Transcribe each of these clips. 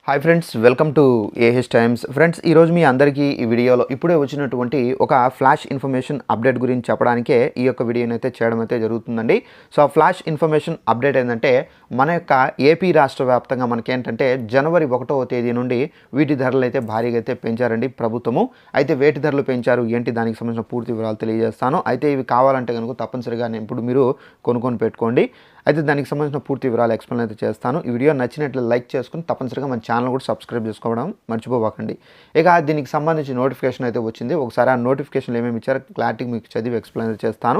Hi friends, welcome to AH times. Friends, ఈరోజు మీ అందరికీ ఈ వీడియోలో ఇప్పుడే వచ్చినటువంటి ఒక ఫ్లాష్ ఇన్ఫర్మేషన్ అప్డేట్ గురించి చెప్పడానికే ఈ యొక్క వీడియోని అయితే చేయడం అయితే జరుగుతుందండి. సో ఆ ఫ్లాష్ ఇన్ఫర్మేషన్ అప్డేట్ ఏంటంటే మన యొక్క ఏపీ రాష్ట్ర వ్యాప్తంగా మనకేంటంటే జనవరి 1వ తేదీ నుండి వీటి ధరలు అయితే భారీగా అయితే పెంచారండి ప్రభుత్వము. అయితే వేటి ధరలు పెంచారు ఏంటి దానికి సంబంధించిన పూర్తి వివరాలు తెలియజేస్తాను. అయితే ఇవి కావాలంటే కనుక తప్పనిసరిగా ఇప్పుడు మీరు కొనుక్కొని పెట్టుకోండి. అయితే దానికి సంబంధించిన పూర్తి వివరాలు ఎక్స్ప్లెయిన్ అయితే చేస్తాను. ఈ వీడియో నచ్చినట్లు లైక్ చేసుకుని తప్పనిసరిగా మన ఛానల్ కూడా సబ్స్క్రైబ్ చేసుకోవడం మర్చిపోకండి. ఇక దీనికి సంబంధించి నోటిఫికేషన్ అయితే వచ్చింది. ఒకసారి ఆ నోటిఫికేషన్లు ఏమేమి ఇచ్చారో క్లారిటీ మీకు చదివి ఎక్స్ప్లెయిన్ అయితే చేస్తాను.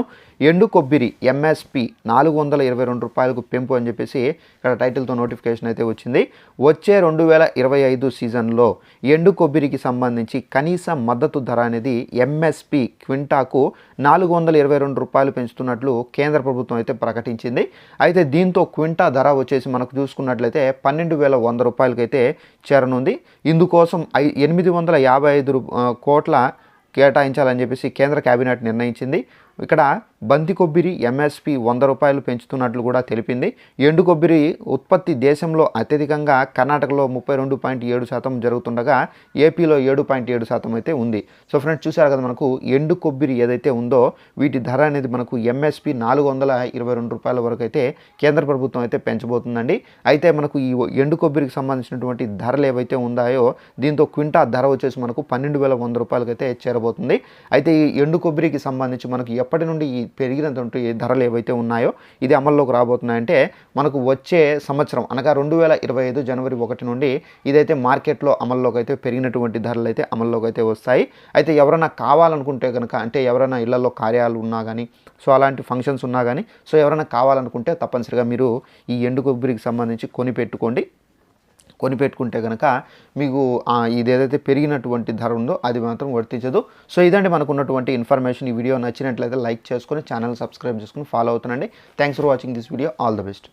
ఎండు కొబ్బరి ఎంఎస్పి ₹422 పెంపు అని చెప్పేసి ఇక్కడ టైటిల్తో నోటిఫికేషన్ అయితే వచ్చింది. వచ్చే 2025 సీజన్లో ఎండు కొబ్బరికి సంబంధించి కనీస మద్దతు ధర అనేది ఎంఎస్పి క్వింటాకు ₹422 పెంచుతున్నట్లు కేంద్ర ప్రభుత్వం అయితే ప్రకటించింది. అయితే దీంతో క్వింటా ధర వచ్చేసి మనకు చూసుకున్నట్లయితే ₹12,100 అయితే చేరనుంది. ఇందుకోసం 855 కోట్ల కేటాయించాలని చెప్పేసి కేంద్ర కేబినెట్ నిర్ణయించింది. ఇక్కడ బంతి కొబ్బరి ఎంఎస్పి ₹100 పెంచుతున్నట్లు కూడా తెలిపింది. ఎండు కొబ్బరి ఉత్పత్తి దేశంలో అత్యధికంగా కర్ణాటకలో 32.7% జరుగుతుండగా ఏపీలో 7.7% అయితే ఉంది. సో ఫ్రెండ్స్, చూసారు కదా, మనకు ఎండు కొబ్బరి ఏదైతే ఉందో వీటి ధర అనేది మనకు ఎంఎస్పి ₹422 వరకు అయితే కేంద్ర ప్రభుత్వం అయితే పెంచబోతుందండి. అయితే మనకు ఈ ఎండు కొబ్బరికి సంబంధించినటువంటి ధరలు ఏవైతే ఉన్నాయో దీంతో క్వింటా ధర వచ్చేసి మనకు ₹12,100 అయితే చేరబోతుంది. అయితే ఈ ఎండు కొబ్బరికి సంబంధించి మనకు ఎప్పటి నుండి ఈ పెరిగినటువంటి ధరలు ఏవైతే ఉన్నాయో ఇది అమల్లోకి రాబోతున్నాయంటే మనకు వచ్చే సంవత్సరం అనగా 2025 జనవరి 1 నుండి ఇదైతే మార్కెట్లో అమల్లోకి అయితే పెరిగినటువంటి ధరలు అయితే అమల్లోకి అయితే వస్తాయి. అయితే ఎవరైనా కావాలనుకుంటే కనుక, అంటే ఎవరైనా ఇళ్లలో కార్యాలు ఉన్నా కానీ, సో అలాంటి ఫంక్షన్స్ ఉన్నా కానీ, సో ఎవరైనా కావాలనుకుంటే తప్పనిసరిగా మీరు ఈ ఎండు కొబ్బరికి సంబంధించి కొనిపెట్టుకుంటే కనుక మీకు ఇదేదైతే పెరిగినటువంటి ధర ఉందో అది మాత్రం వర్తించదు. సో ఇదండి మనకు ఉన్నటువంటి ఇన్ఫర్మేషన్. ఈ వీడియో నచ్చినట్లయితే లైక్ చేసుకొని ఛానల్ సబ్స్క్రైబ్ చేసుకుని ఫాలో అవుతుండండి. Thanks for watching this video. All the best.